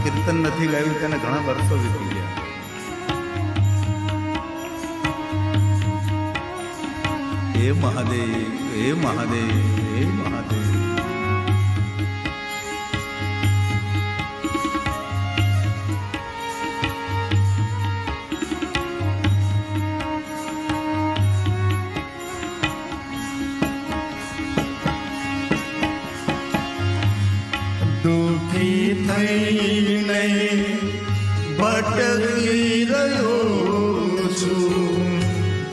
કીર્તન નથી ગાયું તેને ઘણા વર્ષો વીતી ગયા. હે મહાદેવ, હે મહાદેવ, હે મહાદેવ. દુઃખી થઈને ભટકી રહ્યો છું,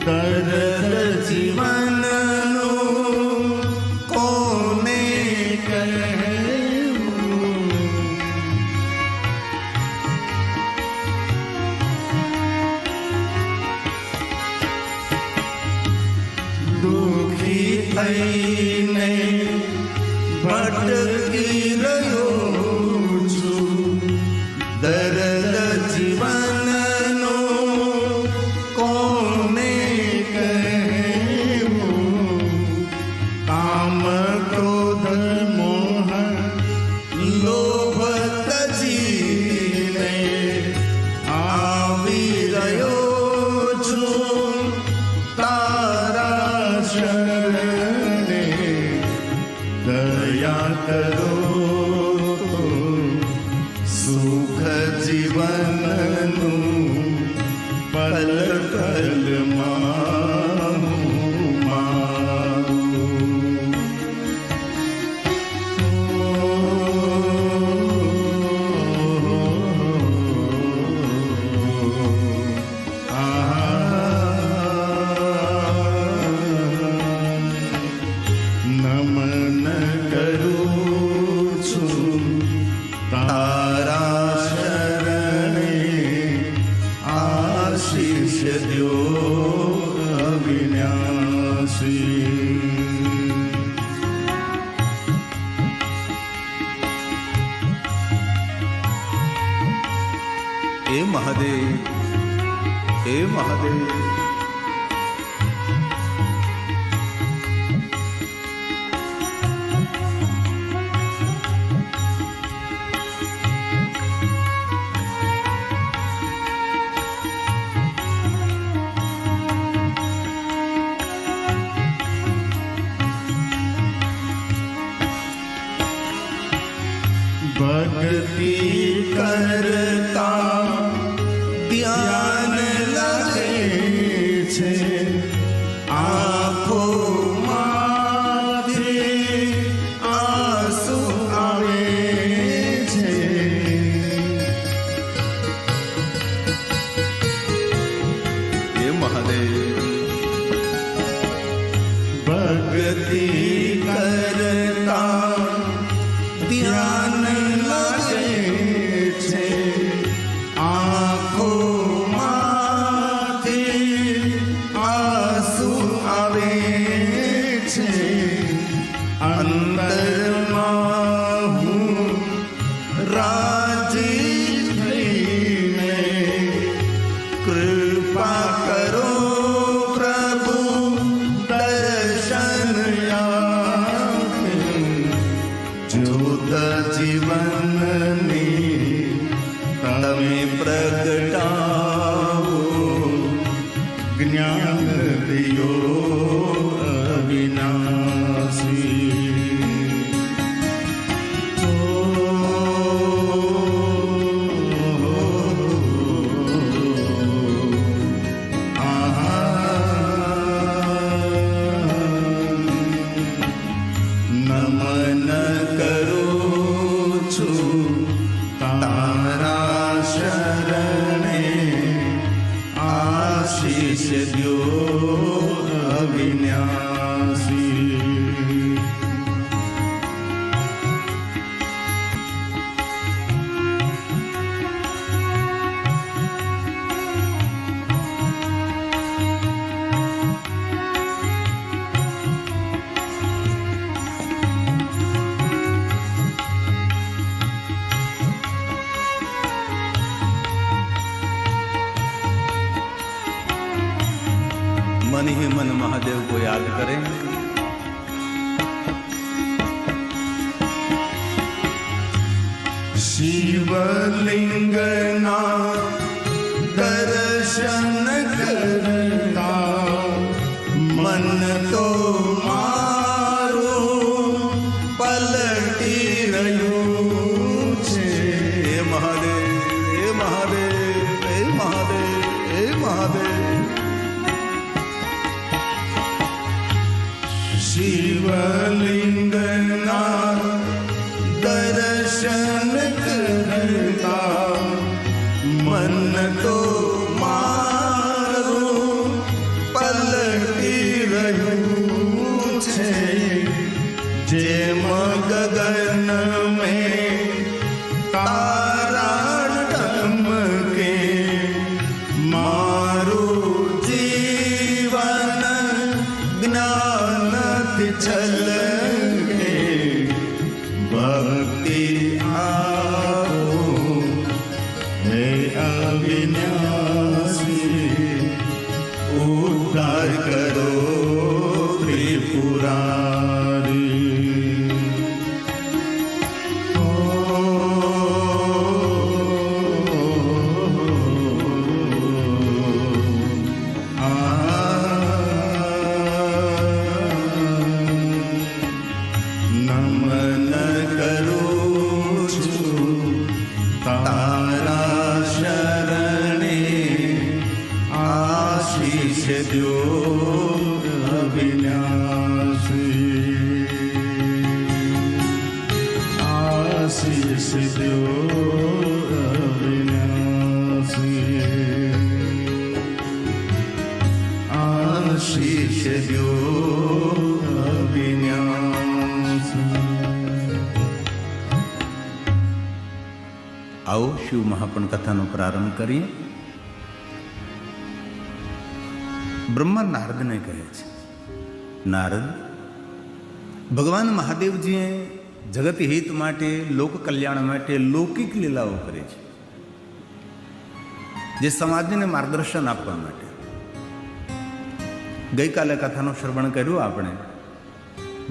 દર્દ જીવનનું કોને કહેવું. દુઃખી થઈને ભટકી રહ્યો છું, દર્દ જીવનનું કોને કહેવું. કામ ક્રોધ મોહ લોભ તજીને આવી રહ્યો છું તારા શરણે. દયા કરો સુખ જીવનનું પલ પલમાં મારું. નમન કરું છું તારા શરણે, આશીષ દ્યો અવિનાશી. હે મહાદેવ, હે મહાદેવ. ભક્તિ કરતા ધ્યાન લાગે છે, આંખોમાંથી આંસુ આવે છે. હે મહાદેવ. ભક્તિ કરતા ધ્યાન લાગે છે, આંખોમાંથી આંસુ આવે છે. અંતરમાં હું રાજી થઈને કૃપા કરો પ્રભુ, દર્શન આપે. જ્યોત જીવનની તમે પ્રગટાવો, જ્ઞાન દિયો અવિનાશી. નમન કરું છું તારા શરણે, આશીષ દ્યો અવિનાશી. मन ही मन महादेव को याद करें। શિવલિંગના દર્શન કરતા મન તો મારું પલટી રહ્યું છે. હે મહાદેવ, હે મહાદેવ, હે મહાદેવ, હે મહાદેવ. શિવલિંગના દર્શન કરતા મન તો મારું પલટી રહ્યું છે. જેમ ગગન મેં તારા ટમકે મારું જીવન જ્ઞાનથી છલકે. ભક્તિ આપો હે અવિનાશી, ઉદ્ધાર કરો ત્રિપુરારી. નમન કરું છું તારા શરણે, આશીષ દ્યો અવિનાશી, આશીષ દ્યો અવિનાશી, આશીષ દ્યો અવિનાશી. આવો શિવ મહાપણ કથાનો પ્રારંભ કરીએ. બ્રહ્મા નારદને કહે છે, નારદ, ભગવાન મહાદેવજીએ જગત હિત માટે, લોક કલ્યાણ માટે લૌકિક લીલાઓ કરી છે, જે સમાજને માર્ગદર્શન આપવા માટે. ગઈકાલે કથાનું શ્રવણ કર્યું આપણે.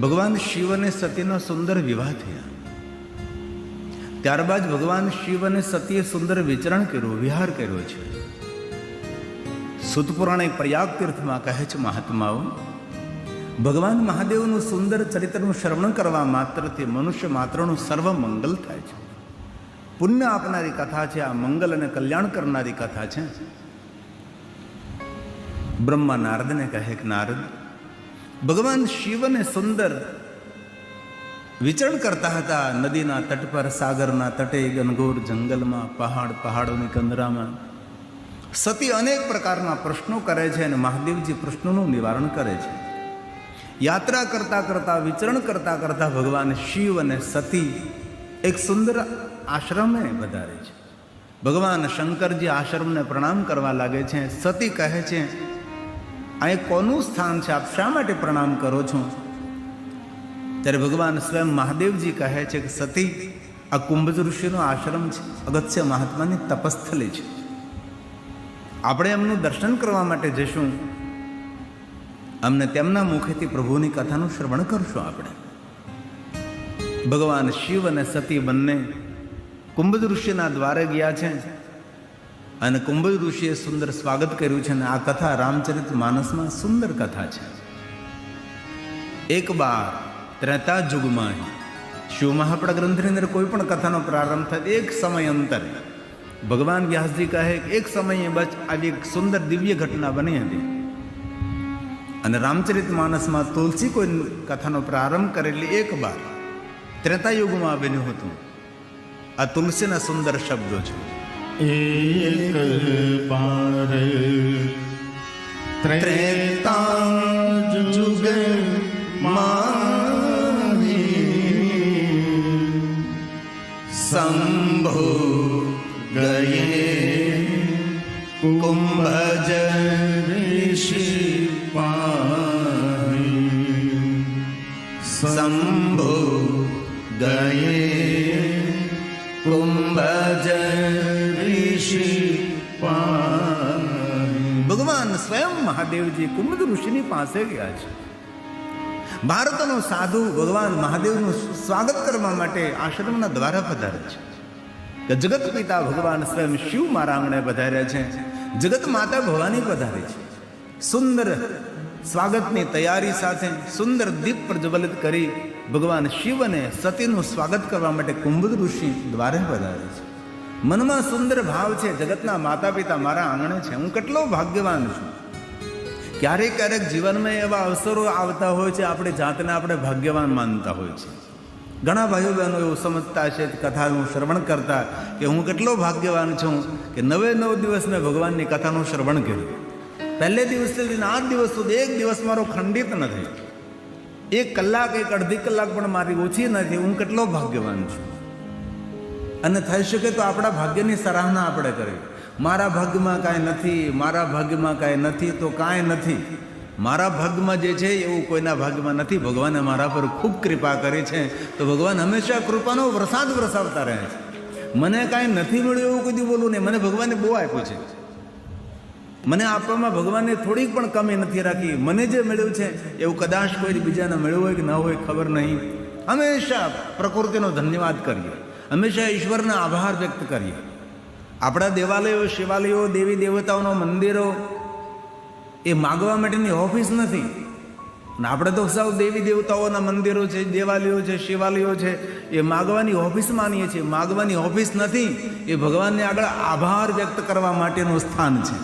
ભગવાન શિવ અને સતીનો સુંદર વિવાહ થયા. ત્યારબાદ ભગવાન શિવ અને સતીએ સુંદર વિચરણ કર્યું, વિહાર કર્યો છે. સુતપુરાણે પ્રયાગ તીર્થમાં કહે છે મહાત્માઓ, ભગવાન મહાદેવનું સુંદર ચરિત્રનું શ્રવણ કરવા માત્રથી મનુષ્ય માત્રનું સર્વ મંગલ થાય છે. પુણ્ય આપનારી કથા છે આ, મંગલ અને કલ્યાણ કરનારી કથા છે. બ્રહ્મા નારદને કહે કે નારદ, ભગવાન શિવને સુંદર વિચરણ કરતા હતા નદીના તટ પર, સાગરના તટે, ઘનઘોર જંગલમાં, પહાડોની કંદરામાં. સતી અનેક પ્રકારના પ્રશ્નો કરે છે અને મહાદેવજી પ્રશ્નોનું નિવારણ કરે છે. યાત્રા કરતા કરતા, વિચરણ કરતા કરતા ભગવાન શિવ અને સતી એક સુંદર આશ્રમે પધારે છે. ભગવાન શંકરજી આશ્રમને પ્રણામ કરવા લાગે છે. સતી કહે છે, આ કોનું સ્થાન છે, આપ શા માટે પ્રણામ કરો છો? ત્યારે ભગવાન સ્વયં મહાદેવજી કહે છે કે સતી, આ કુંભજ ઋષિનો આશ્રમ છે, અગત્ય મહાત્માની તપસ્થલી છે. આપણે એમનું દર્શન કરવા માટે જઈશું, અમને તેમના મુખેથી પ્રભુની કથાનું શ્રવણ કરશું. આપણે ભગવાન શિવ અને સતી બંને કુંભજ ઋષિના દ્વારે ગયા છે અને કુંભજ ઋષિએ સુંદર સ્વાગત કર્યું છે. અને આ કથા રામચરિત માનસમાં સુંદર કથા છે. એક બાર ત્રેતા યુગમાં શિવ મહાપણ ગ્રંથની અંદર કોઈ પણ કથાનો પ્રારંભ થાય એક સમય અંતરે ભગવાન વ્યાસજી કહે એક સમયે બસ આવી એક સુંદર દિવ્ય ઘટના બની હતી. અને રામચરિત માનસમાં તુલસી કોઈ કથાનો પ્રારંભ કરેલી એક બાર ત્રેતા યુગમાં બન્યું હતું. આ તુલસીના સુંદર શબ્દો છે. એક બાર ત્રેતા યુગ શંભો ગયે કુંભજ ઋષિ પાહી. શંભો ગયે કુંભજ ઋષિ પાહી. ભગવાન સ્વયં મહાદેવજી કુંભજ ઋષિની પાસે ગયા છે. ભારતનો સાધુ ભગવાન મહાદેવનું સ્વાગત કરવા માટે આશ્રમના દ્વારા પધારે છે. કે જગત પિતા ભગવાન સ્વયં શિવ મારા આંગણે પધાર્યા છે, જગત માતા ભવાની પધારી છે. સુંદર સ્વાગતની તૈયારી સાથે સુંદર દીપ પ્રજ્વલિત કરી ભગવાન શિવ અને સતીનું સ્વાગત કરવા માટે કુંભદ ઋષિ દ્વારે પધારે છે. મનમાં સુંદર ભાવ છે, જગતના માતા પિતા મારા આંગણે છે, હું કેટલો ભાગ્યવાન છું. ક્યારેક ક્યારેક જીવનમાં એવા અવસરો આવતા હોય છે, આપણે જાતને આપણે ભાગ્યવાન માનતા હોય છે. ઘણા ભાઈઓ બહેનો એવું સમજતા છે કથાનું શ્રવણ કરતા કે હું કેટલો ભાગ્યવાન છું કે 9 દિવસ મેં ભગવાનની કથાનું શ્રવણ કર્યું. પહેલે દિવસથી લઈને 8 દિવસ સુધી એક દિવસ મારો ખંડિત નથી, 1 કલાક 1 અડધી કલાક પણ મારી ઓછી નથી. હું કેટલો ભાગ્યવાન છું. અને થઈ શકે તો આપણા ભાગ્યની સરાહના આપણે કરીએ. મારા ભાગ્યમાં કાંઈ નથી, મારા ભાગ્યમાં કાંઈ નથી તો કાંઈ નથી. મારા ભાગ્યમાં જે છે એવું કોઈના ભાગ્યમાં નથી. ભગવાને મારા પર ખૂબ કૃપા કરી છે, તો ભગવાન હંમેશા કૃપાનો વરસાદ વરસાવતા રહે છે. મને કાંઈ નથી મળ્યું એવું કદી બોલું નહીં. મને ભગવાને બહુ આપ્યું છે. મને આપવામાં ભગવાને થોડીક પણ કમી નથી રાખી. મને જે મળ્યું છે એવું કદાચ કોઈ બીજાને મળ્યું હોય કે ન હોય ખબર નહીં. હંમેશા પ્રકૃતિનો ધન્યવાદ કરીએ, હંમેશા ઈશ્વરનો આભાર વ્યક્ત કરીએ. આપણા દેવાલયો, શિવાલયો, દેવી દેવતાઓનો મંદિરો એ માગવા માટેની ઓફિસ નથી. અને આપણે તો સૌ દેવી દેવતાઓના મંદિરો છે, દેવાલયો છે, શિવાલયો છે, એ માગવાની ઓફિસ માનીએ છીએ. માગવાની ઓફિસ નથી, એ ભગવાનને આગળ આભાર વ્યક્ત કરવા માટેનું સ્થાન છે.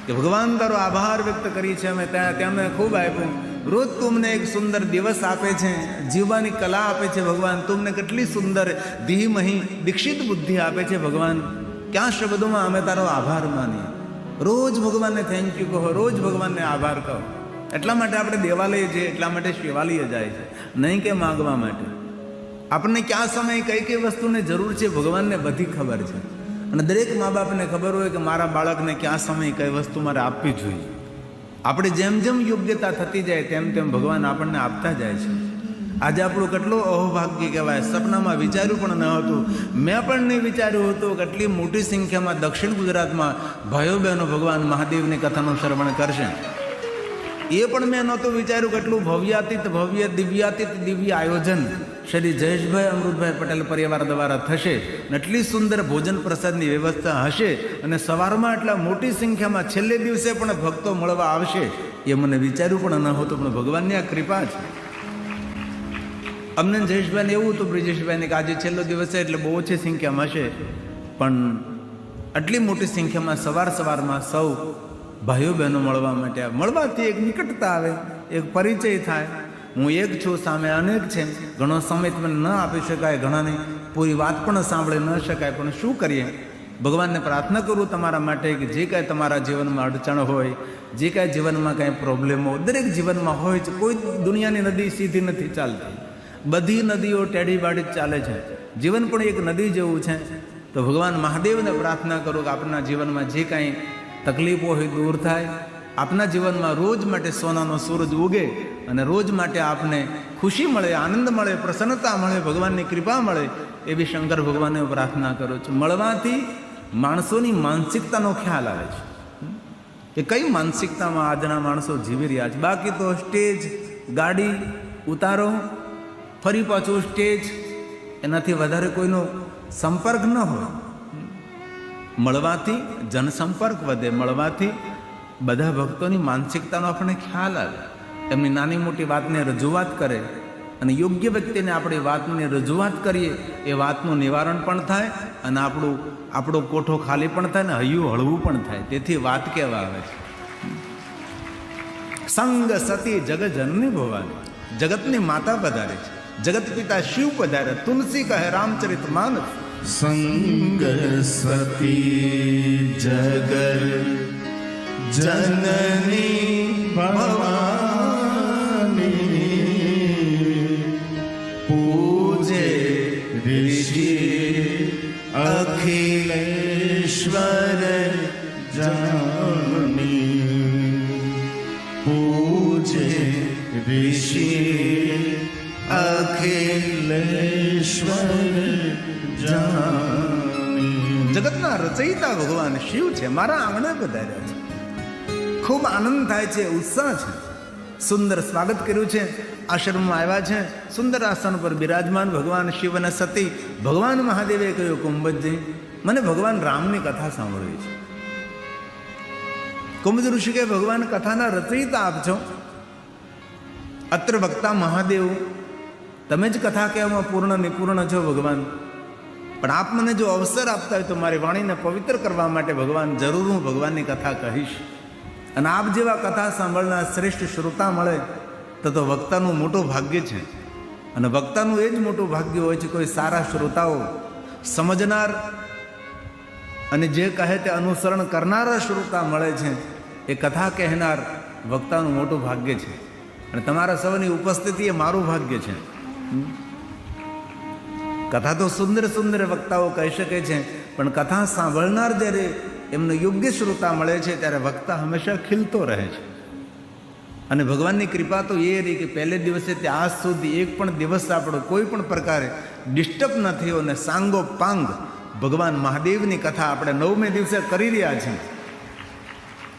કે ભગવાન તારો આભાર વ્યક્ત કરી છે અમે, ત્યાં ખૂબ આપ્યું. રોજ તુમને એક સુંદર દિવસ આપે છે, જીવવાની કલા આપે છે ભગવાન. તુમને કેટલી સુંદર ધીમહી દીક્ષિત બુદ્ધિ આપે છે ભગવાન. ક્યાં શબ્દોમાં અમે તારો આભાર માનીએ. રોજ ભગવાનને થેન્ક યુ કહો, રોજ ભગવાનને આભાર કહો. એટલા માટે આપણે દેવાલય જઈએ, એટલા માટે શિવાલય જાય છે, નહીં કે માગવા માટે. આપણને ક્યાં સમયે કઈ કઈ વસ્તુની જરૂર છે ભગવાનને બધી ખબર છે. અને દરેક મા બાપને ખબર હોય કે મારા બાળકને ક્યાં સમયે કઈ વસ્તુ મારે આપવી જોઈએ. આપણે જેમ જેમ યોગ્યતા થતી જાય તેમ તેમ ભગવાન આપણને આપતા જાય છે. આજે આપણું કેટલું અહોભાગ્ય કહેવાય. સપનામાં વિચાર્યું પણ ન હતું, મેં પણ નહીં વિચાર્યું હતું કે આટલી મોટી સંખ્યામાં દક્ષિણ ગુજરાતમાં ભાઈઓ બહેનો ભગવાન મહાદેવની કથાનું શ્રવણ કરશે. એ પણ મેં નહોતું વિચાર્યું કેટલું ભવ્યાતીત ભવ્ય દિવ્યાતીત દિવ્ય આયોજન શ્રી જયેશભાઈ અમૃતભાઈ પટેલ પરિવાર દ્વારા થશે. એટલી સુંદર ભોજન પ્રસાદની વ્યવસ્થા હશે અને સવારમાં એટલા મોટી સંખ્યામાં છેલ્લે દિવસે પણ ભક્તો મળવા આવશે, એ મને વિચાર્યું પણ ન હતું. પણ ભગવાનની આ કૃપા છે. અમને જયેશભાઈને એવું હતું, બ્રિજેશભાઈને, કે આજે છેલ્લો દિવસ છે એટલે બહુ ઓછી સંખ્યામાં હશે. પણ આટલી મોટી સંખ્યામાં સવારમાં સૌ ભાઈઓ બહેનો મળવા માટે, મળવાથી એક નિકટતા આવે, એક પરિચય થાય. હું એક છું, સામે અનેક છે. ઘણો સમય તમને ન આપી શકાય, ઘણાની પૂરી વાત પણ સાંભળી ન શકાય. પણ શું કરીએ? ભગવાનને પ્રાર્થના કરું તમારા માટે કે જે કાંઈ તમારા જીવનમાં અડચણ હોય, જે કાંઈ જીવનમાં કાંઈ પ્રોબ્લેમ હોય, દરેક જીવનમાં હોય છે. કોઈ દુનિયાની નદી સીધી નથી ચાલતી, બધી નદીઓ ટેઢી બાળી ચાલે છે. જીવન પણ એક નદી જેવું છે. તો ભગવાન મહાદેવને પ્રાર્થના કરું કે આપના જીવનમાં જે કાંઈ તકલીફો હોય દૂર થાય. આપના જીવનમાં રોજ માટે સોનાનો સૂરજ ઉગે અને રોજ માટે આપને ખુશી મળે, આનંદ મળે, પ્રસન્નતા મળે, ભગવાનની કૃપા મળે, એવી શંકર ભગવાનને પ્રાર્થના કરું છું. મળવાથી માણસોની માનસિકતાનો ખ્યાલ આવે છે કે કઈ માનસિકતામાં આજના માણસો જીવી રહ્યા છે. બાકી તો સ્ટેજ, ગાડી, ઉતારો, ફરી પાછું સ્ટેજ, એનાથી વધારે કોઈનો સંપર્ક ન હોય. મળવાથી જનસંપર્ક વધે, મળવાથી બધા ભક્તોની માનસિકતાનો આપણને ખ્યાલ આવે. એમની નાની મોટી વાતને રજૂઆત કરે અને યોગ્ય વ્યક્તિને આપણી વાતને રજૂઆત કરીએ, એ વાતનું નિવારણ પણ થાય અને આપણો કોઠો ખાલી પણ થાય ને હૈયું હળવું પણ થાય. તેથી વાત કહેવા આવે છે સંગ સતી જગ જનની ભવાની. જગતની માતા પધારે છે, જગત પિતા શિવ પધારે. તુલસી કહે રામચરિત માનસ. સંગ સતી જગર જનની ભવાની, પૂજે ઋષિ અખિલેશ્વર જાની, પૂજે ઋષિ અખિલેશ્વર જાની. જગતના રચયિતા ભગવાન શિવ છે, મારા આંગણે પધાર્યા છે. ખૂબ આનંદ થાય છે, ઉત્સાહ છે. સુંદર સ્વાગત કર્યું છે. આશ્રમમાં આવ્યા છે, સુંદર આસન પર બિરાજમાન ભગવાન શિવ અને સતી. ભગવાન મહાદેવે કહ્યું, કુંભજી, મને ભગવાન રામની કથા સાંભળવી છે. કુંભજ ઋષિ કે, ભગવાન કથાના રચયિતા આપ છો, અત્ર વક્તા મહાદેવ, તમે જ કથા કહેવામાં પૂર્ણ નિપૂર્ણ છો ભગવાન. પણ આપ મને જો અવસર આપતા હોય તો મારી વાણીને પવિત્ર કરવા માટે ભગવાન જરૂર હું ભગવાનની કથા કહીશ. અને આપ જેવા કથા સાંભળનાર શ્રેષ્ઠ શ્રોતા મળે તો વક્તાનું મોટું ભાગ્ય છે. અને વક્તાનું એ જ મોટું ભાગ્ય હોય છે, કોઈ સારા શ્રોતાઓ, સમજનાર અને જે કહે તે અનુસરણ કરનારા શ્રોતા મળે છે. એ કથા કહેનાર વક્તાનું મોટું ભાગ્ય છે. અને તમારા સૌની ઉપસ્થિતિ એ મારું ભાગ્ય છે. કથા તો સુંદર સુંદર વક્તાઓ કહી શકે છે, પણ કથા સાંભળનાર જ્યારે એમને યોગ્ય શ્રોતા મળે છે ત્યારે વક્તા હંમેશા ખીલતો રહે છે. અને ભગવાનની કૃપા તો એ રહી કે પહેલે દિવસે તે આજ સુધી એક પણ દિવસ આપણો કોઈ પણ પ્રકારે ડિસ્ટર્બ ન થયો. અને સાંગો પાંગ ભગવાન મહાદેવની કથા આપણે 9મે દિવસે કરી રહ્યા છીએ.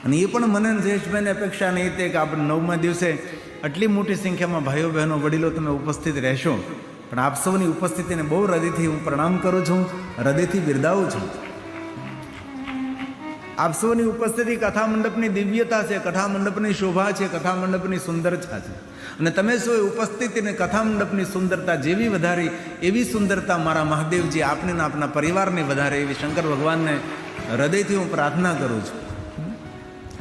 અને એ પણ મને જયેશભાઈની અપેક્ષા નહીં હતી કે આપણે 9મા દિવસે આટલી મોટી સંખ્યામાં ભાઈઓ બહેનો વડીલો તમે ઉપસ્થિત રહેશો. પણ આપ સૌની ઉપસ્થિતિને બહુ હૃદયથી હું પ્રણામ કરું છું, હૃદયથી બિરદાવું છું. આપ સૌની ઉપસ્થિતિ કથા મંડપની દિવ્યતા છે, કથા મંડપની શોભા છે, કથા મંડપની સુંદરતા છે. અને તમે સૌએ ઉપસ્થિતિને કથા મંડપની સુંદરતા જેવી વધારી એવી સુંદરતા મારા મહાદેવજી આપને આપના પરિવારને વધારે એવી શંકર ભગવાનને હૃદયથી હું પ્રાર્થના કરું છું.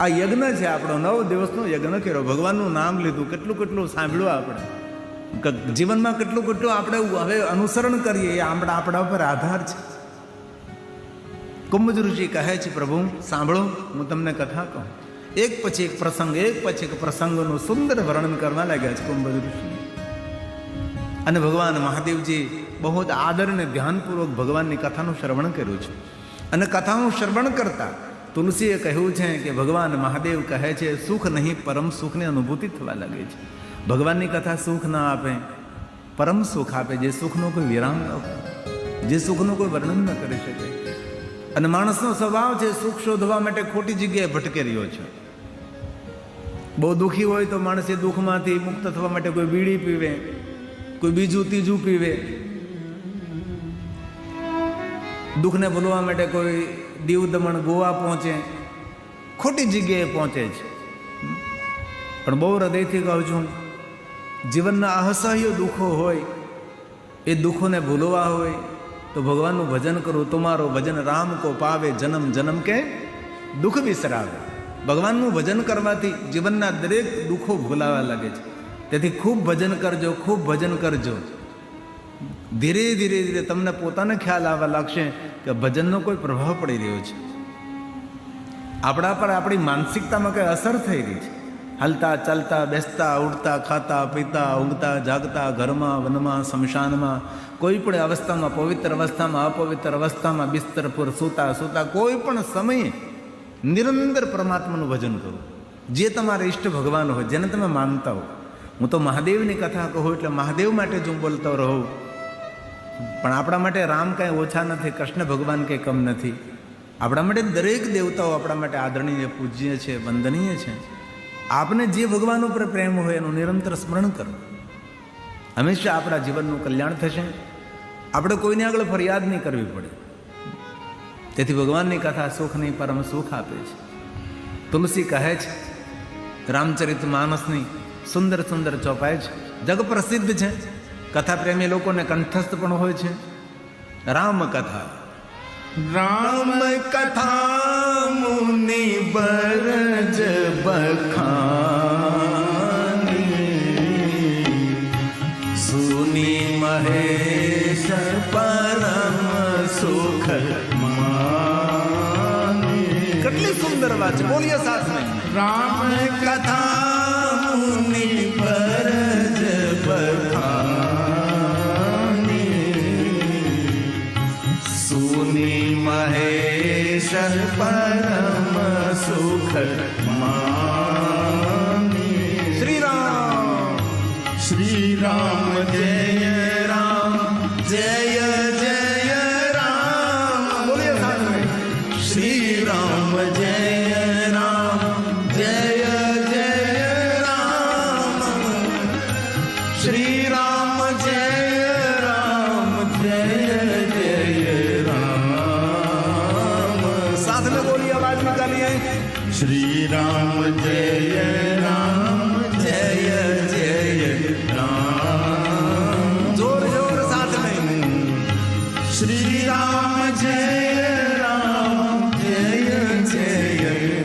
આ યજ્ઞ છે આપણો, 9 દિવસનો યજ્ઞ કર્યો, ભગવાનનું નામ લીધું, કેટલું કેટલું સાંભળ્યું આપણે, જીવનમાં કેટલું કેટલું આપણે હવે અનુસરણ કરીએ એ આપણા ઉપર આધાર છે. કુંભજ ઋષિ કહે છે, પ્રભુ સાંભળો, હું તમને કથા કહું. એક પછી એક પ્રસંગનું સુંદર વર્ણન કરવા લાગ્યા છે કુંભજ ઋષિ. અને ભગવાન મહાદેવજી બહુ જ આદર અને ધ્યાનપૂર્વક ભગવાનની કથાનું શ્રવણ કર્યું છે. અને કથાનું શ્રવણ કરતા તુલસીએ કહ્યું છે કે ભગવાન મહાદેવ કહે છે, સુખ નહીં પરમ સુખની અનુભૂતિ થવા લાગે છે. ભગવાનની કથા સુખ ના આપે, પરમ સુખ આપે, જે સુખનો કોઈ વિરામ ન હોય, જે સુખનું કોઈ વર્ણન ન કરી શકે. અને માણસનો સ્વભાવ છે સુખ શોધવા માટે ખોટી જગ્યાએ ભટકે રહ્યો છે. બહુ દુઃખી હોય તો માણસ એ દુઃખમાંથી મુક્ત થવા માટે કોઈ બીડી પીવે, કોઈ બીજું ત્રીજું પીવે. દુઃખને ભૂલવા માટે કોઈ દીવ દમણ ગોવા પહોંચે, ખોટી જગ્યાએ પહોંચે છે. પણ બહુ હૃદયથી કહું છું, જીવનના અસહ્ય દુઃખો હોય, એ દુઃખોને ભૂલવા હોય તો ભગવાનનું ભજન કરું. તમારો ભજન રામ કો પાવે, જન્મ જન્મ કે દુઃખ બિસરાવે. ભગવાનનું ભજન કરવાથી જીવનના દરેક દુઃખો ભૂલાવા લાગે છે. તેથી ખૂબ ભજન કરજો, ખૂબ ભજન કરજો. ધીરે ધીરે ધીરે તમને પોતાને ખ્યાલ આવવા લાગશે કે ભજનનો કોઈ પ્રભાવ પડી રહ્યો છે. આપણા પર આપણી માનસિકતામાં કંઈ અસર થઈ રહી છે. હાલતા ચાલતા, બેસતા, ઉઠતા, ખાતા, પીતા, ઊંઘતા, જાગતા, ઘરમાં, વનમાં, શમશાનમાં, કોઈ પણ અવસ્થામાં, પવિત્ર અવસ્થામાં, અપવિત્ર અવસ્થામાં, બિસ્તર પર સૂતા સૂતા કોઈ પણ સમયે નિરંતર પરમાત્માનું ભજન કરો. જે તમારા ઈષ્ટ ભગવાન હોય, જેને તમે માનતા હો. હું તો મહાદેવની કથા કહું એટલે મહાદેવ માટે જ હું બોલતો રહું. પણ આપણા માટે રામ કાંઈ ઓછા નથી, કૃષ્ણ ભગવાન કંઈ કમ નથી. આપણા માટે દરેક દેવતાઓ આપણા માટે આદરણીય, પૂજ્ય છે, વંદનીય છે. આપને જે ભગવાન ઉપર પ્રેમ હોય એનું નિરંતર સ્મરણ કરો. હંમેશા આપણા જીવનનું કલ્યાણ થશે. આપણે કોઈને આગળ ફરિયાદ નહીં કરવી પડે. તેથી ભગવાનની કથા સુખની પરમ સુખ આપે છે. તુલસી કહે છે, રામચરિત માનસની સુંદર સુંદર ચોપાઈ છે, જગ પ્રસિદ્ધ છે. કથા પ્રેમી લોકોને કંઠસ્થ પણ હોય છે. રામ કથા, રામ કથા મુનિ બરજ બખાની, સુની મહેશ પરમ સુખ માની. કેટલી સુંદર વાત છે, બોલીએ સાથે. રામ કથા મુનિ બરજ બખાની, સુની મહેશ પરમ સુખ માની. શ્રી રામ, શ્રી રામ જય રામ, જય જય રામ. બોલીએ સાથે. શ્રી રામ જય રામ, જય જય રામ. निकालिए। श्री राम जय राम जय जय राम। जोर जोर साथ में। श्री राम जय राम जय जय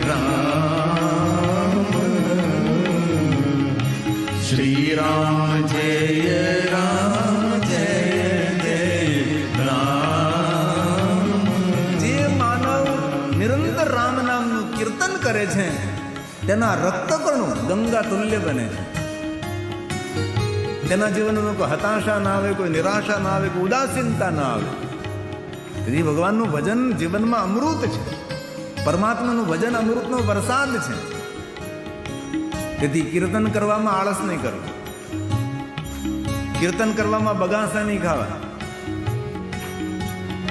राम। श्री राम जय राम जय जय राम। જે માનવ નિરંતર રામ નામનું કીર્તન કરે છે તેના રક્તકણું ગંગા તુલ્ય બને છે. તેના જીવનમાં કોઈ હતાશા ના આવે, કોઈ નિરાશા ના આવે, કોઈ ઉદાસીનતા ના આવે. તેથી ભગવાનનું ભજન જીવનમાં અમૃત છે. પરમાત્માનું ભજન અમૃતનો વરસાદ છે. તેથી કીર્તન કરવામાં આળસ નહીં કરવું, કીર્તન કરવામાં બગાસા નહીં ખાવા.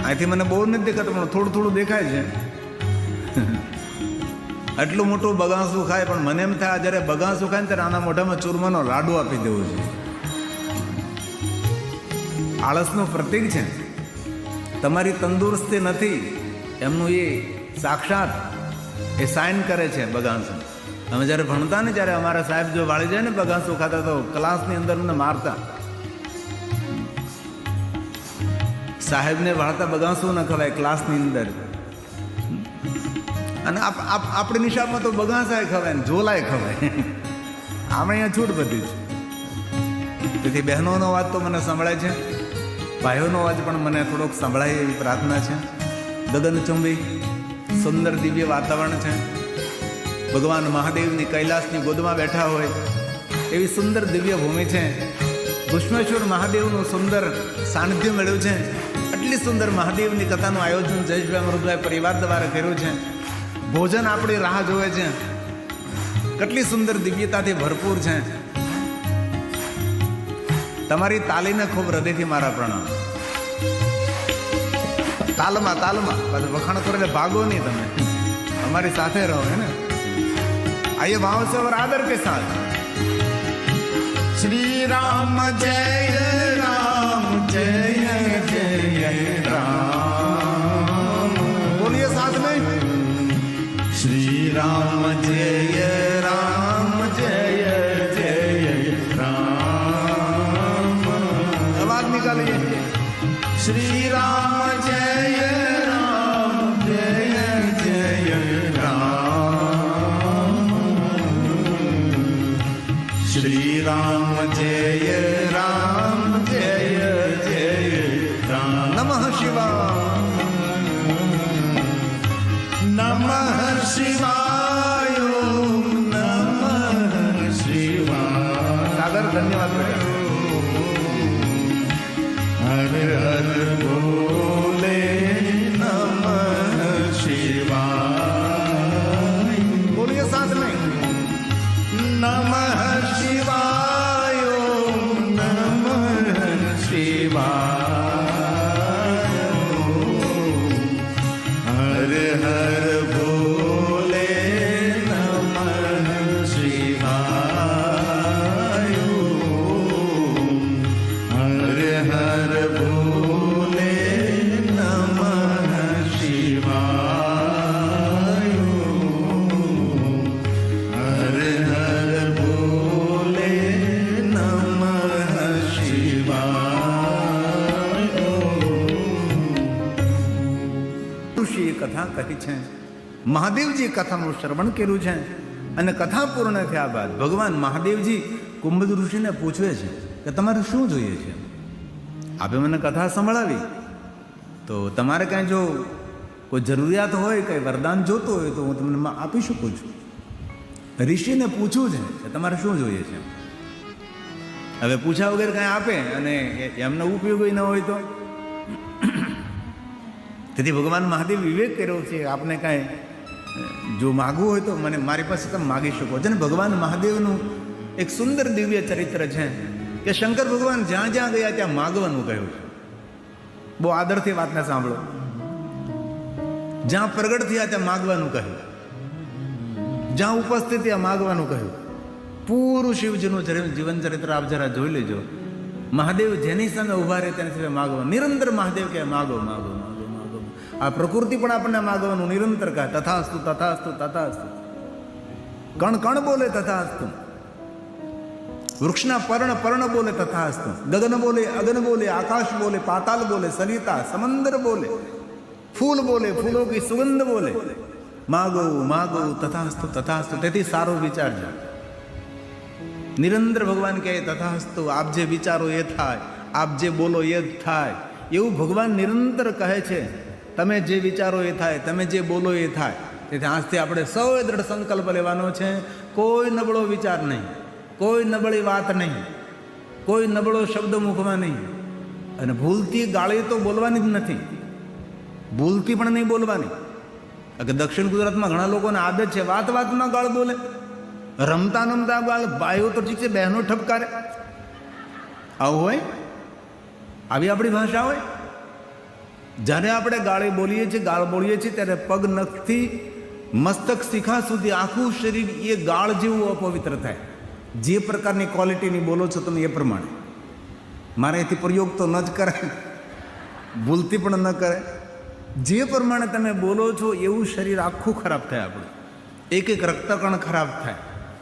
અહીંથી મને બહુ નથી દેખાતું પણ થોડું થોડું દેખાય છે. આટલું મોટું બગાસું ખાય પણ મને એમ થાય જ્યારે બગાસું ખાય ને ત્યારે આના મોઢામાં ચૂરમાનો લાડુ આપી દેવો છે. આળસનું પ્રતીક છે. તમારી તંદુરસ્તી નથી એમનું એ સાક્ષાત એ સાઇન કરે છે બગાસું. અમે જ્યારે ભણતા ને ત્યારે અમારા સાહેબ જો વાળી જાય ને બગાસું ખાતા તો ક્લાસની અંદર મને મારતા. સાહેબને વાળતા બગાસું ન ખવાય ક્લાસની અંદર. અને આપણી નિશાળમાં તો બગાસાય ખવાય ને ઝોલાય ખવાય. આપણે અહીંયા છૂટ બધી છે. તેથી બહેનોનો અવાજ તો મને સંભળાય છે, ભાઈઓનો અવાજ પણ મને થોડોક સંભળાય એવી પ્રાર્થના છે. ગગનચુંબી સુંદર દિવ્ય વાતાવરણ છે. ભગવાન મહાદેવની કૈલાસની ગોદમાં બેઠા હોય એવી સુંદર દિવ્ય ભૂમિ છે. ભૂષ્મેશ્વર મહાદેવનું સુંદર સાનિધ્ય મળ્યું છે. આટલી સુંદર મહાદેવની કથાનું આયોજન જયેશભાઈ અમૃતભાઈ પરિવાર દ્વારા કર્યું છે. ભોજન આપણી રાહ જોવે છે. કેટલી સુંદર દિવ્યતાથી ભરપૂર છે. તમારી તાલીને ખૂબ હૃદયથી મારા પ્રણામ. તાલમાં તાલમાં પાછું વખાણ કરો એટલે ભાગો નહીં, તમે અમારી સાથે રહો હે ને. आइए भाव से और आदर के साथ श्री राम जय राम जय जय राम। बोलिए साथ में श्री राम जय राम जय जय राम। आवाज निकालिए। श्री राम जय राम जय जय राम। श्री राम जय राम जय जय राम। नमः शिवाय नमः शिवाय ओम नमः शिवाय। सागर धन्यवाद बेटा। हर हर बोले नमः शिवाय। बोलिए साथ में नमः शिवाय ओम नमः शिवाय। हर हर बोले नमः शिवाय। हर हर बोले नमः शिवाय। हर हर बोले नमः शिवाय। ઋષિએ કથા કહી છે, મહાદેવજી કથાનું શ્રવણ કર્યું છે અને કથા પૂર્ણ થયા બાદ ભગવાન મહાદેવજી કુંભજ ઋષિને પૂછવે છે કે તમારે શું જોઈએ છે? આપે મને કથા સંભળાવી, તો તમારે કાંઈ જો કોઈ જરૂરિયાત હોય, કંઈ વરદાન જોતું હોય તો હું તમને આપી શકું છું. ઋષિને પૂછવું છે કે તમારે શું જોઈએ છે. હવે પૂછ્યા વગર કાંઈ આપે અને એમને ઉપયોગી ન હોય તો. તેથી ભગવાન મહાદેવ વિવેક કર્યો છે, આપને કાંઈ જો માગવું હોય તો મને મારી પાસે તમે માગી શકો છો. અને ભગવાન મહાદેવનું એક સુંદર દિવ્ય ચરિત્ર છે કે શંકર ભગવાન જ્યાં જ્યાં ગયા ત્યાં માગવાનું કહ્યું છે. બહુ આદરથી વાતને સાંભળો. જ્યાં પ્રગટ થયા ત્યાં માગવાનું કહ્યું, જ્યાં ઉપસ્થિત ત્યાં માગવાનું કહ્યું. પૂરું શિવજીનું જીવન ચરિત્ર આપ જરા જોઈ લેજો. મહાદેવ જેની સામે ઉભા રહે તેની સામે માગવા, નિરંતર મહાદેવ કે માગો માગો માગો માગો. આ પ્રકૃતિ પણ આપણને માગવાનું નિરંતર કહે તથાસ્તુ તથાસ્તુ તથાસ્તુ. કણ કણ બોલે તથાસ્તુ, વૃક્ષના પર્ણ બોલે તથાસ્તુ, ગગન બોલે અગન બોલે, આકાશ બોલે, પાતાલ બોલે, સરિતા સમંદર બોલે, ફૂલ બોલે, ફૂલો કી સુગંધ બોલે, માગો માગો તથાસ્તુ તથાસ્તુ. તેથી સારો વિચારજો. નિરંતર ભગવાન કહે તથાસ્તુ, આપ જે વિચારો એ થાય, આપ જે બોલો એ જ થાય. એવું ભગવાન નિરંતર કહે છે. તમે જે વિચારો એ થાય, તમે જે બોલો એ થાય. તેથી આજથી આપણે સૌએ દ્રઢ સંકલ્પ લેવાનો છે. કોઈ નબળો વિચાર નહીં, કોઈ નબળી વાત નહીં, કોઈ નબળો શબ્દ મુખમાં નહીં. અને ભૂલથી ગાળી તો બોલવાની જ નથી, ભૂલથી પણ નહીં બોલવાની. કે દક્ષિણ ગુજરાતમાં ઘણા લોકોને આદત છે વાતમાં ગાળ બોલે, રમતા રમતા ગાળ. ભાઈઓ તો ઠીક છે, બહેનો ઠપકારે. આવું હોય, આવી આપણી ભાષા હોય. જ્યારે આપણે ગાળી બોલીએ છીએ, ગાળ બોલીએ છીએ ત્યારે પગ નખથી મસ્તક શિખા સુધી આખું શરીર એ ગાળ જેવું અપવિત્ર થાય. જે પ્રકારની ક્વોલિટીની બોલો છો તમે એ પ્રમાણે. મારે એથી પ્રયોગ તો ન જ કરે, ભૂલથી પણ ન કરે. જે પ્રમાણે તમે બોલો છો એવું શરીર આખું ખરાબ થાય આપણું. એક એક રક્તકણ ખરાબ થાય,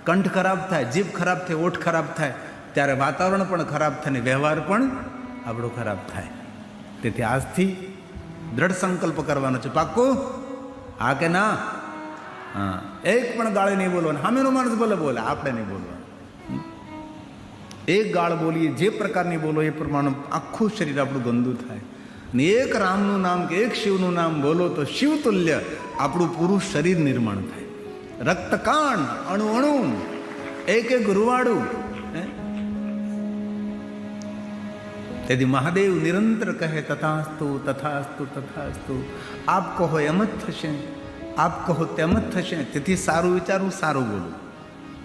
કંઠ ખરાબ થાય, જીભ ખરાબ થાય, ઓઠ ખરાબ થાય. ત્યારે વાતાવરણ પણ ખરાબ થાય ને વ્યવહાર પણ આપણો ખરાબ થાય. તેથી આજથી દ્રઢ સંકલ્પ કરવાનો છે. પાક્કું? હા કે ના? હા. એક પણ ગાળી નહીં બોલવાનું. સામેનો માણસ ભલે બોલે, આપણે નહીં બોલવાનું. એક ગાળ બોલીએ, જે પ્રકારની બોલો એ પ્રમાણે આખું શરીર આપણું ગંદુ થાય. અને એક રામનું નામ કે એક શિવનું નામ બોલો તો શિવતુલ્ય આપણું પૂરું શરીર નિર્માણ થાય. રક્તકાંડ, અણુ અણુ, એક એક રૂવાડું. તેથી મહાદેવ નિરંતર કહે તથાસ્તુ તથાસ્તુ તથાસ્તુ. આપ કહો એમ જ થશે, આપ કહો તેમ જ થશે. તેથી સારું વિચારવું, સારું બોલવું.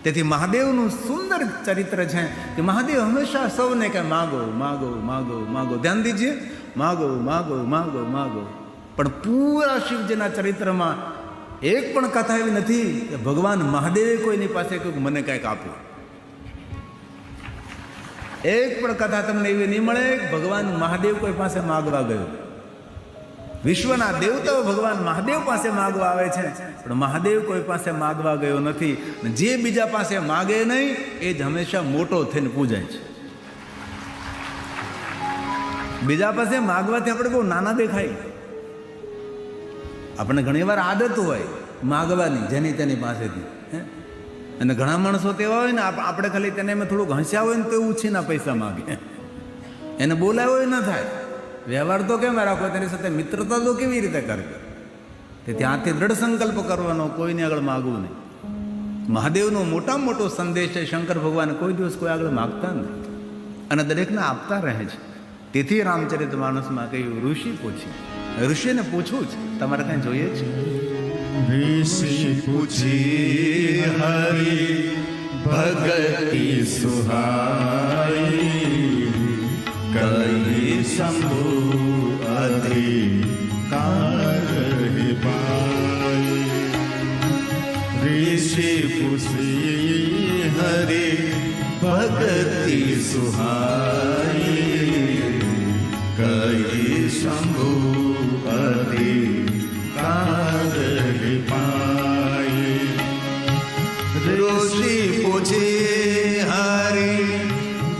તેથી મહાદેવનું સુંદર ચરિત્ર છે કે મહાદેવ હંમેશા સૌને કહે માગો માગો માગો માગો. ધ્યાન દીજીએ, માગો માગો માગો માગો. પણ પૂરા શિવજીના ચરિત્રમાં એક પણ કથા એવી નથી કે ભગવાન મહાદેવે કોઈની પાસે કહ્યું મને કંઈક આપો. એક પણ કથા તમને એવી નહીં મળે કે ભગવાન મહાદેવ કોઈ પાસે માગવા ગયો. વિશ્વના દેવતાઓ ભગવાન મહાદેવ પાસે માગવા આવે છે, પણ મહાદેવ કોઈ પાસે માગવા ગયો નથી. જે બીજા પાસે માગે નહીં એ જ હંમેશા મોટો થઈને પૂજાય છે. બીજા પાસે માગવાથી આપણે બહુ નાના દેખાય. આપણને ઘણી વાર આદત હોય માગવાની જેની તેની પાસેથી. અને ઘણા માણસો તેવા હોય ને, આપણે ખાલી તેને મેં થોડુંક હસ્યા હોય ને તો ઉછીના પૈસા માગે. એને બોલાવ્યો ન થાય. વ્યવહાર તો કેમ રાખો, તેની સાથે મિત્રતા તો કેવી રીતે કરવી. તે ત્યાંથી દ્રઢ સંકલ્પ કરવાનો, કોઈને આગળ માગવું નહીં. મહાદેવનો મોટામાં મોટો સંદેશ છે શંકર ભગવાન કોઈ દિવસ કોઈ આગળ માગતા નથી અને દરેકને આપતા રહે છે. તેથી રામચરિત માનસમાં કહ્યું ઋષિ પૂછી. ઋષિને પૂછવું છે તમારે કઈ જોઈએ છે? ऋषि पूछी हरि भगति सुहाई, कई शंभु अधिकार पाई. ऋषि पूछी हरि भगति सुहाई, कई शंभु अधिकार पाई. ऋषि पूछे हरि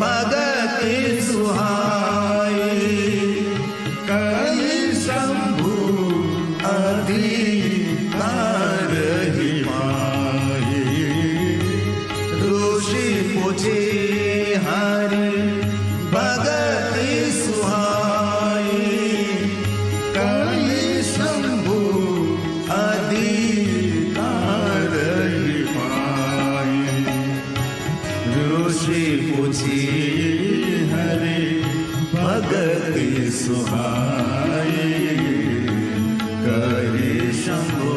भगति सुहाई, कई शंभु अधिकार पाई. ऋषि पूछे हरि भगति सुहाई, कई शंभु अधिकार पाई. ऋषि पूछी हरि भगति सुहाई, कई शंभु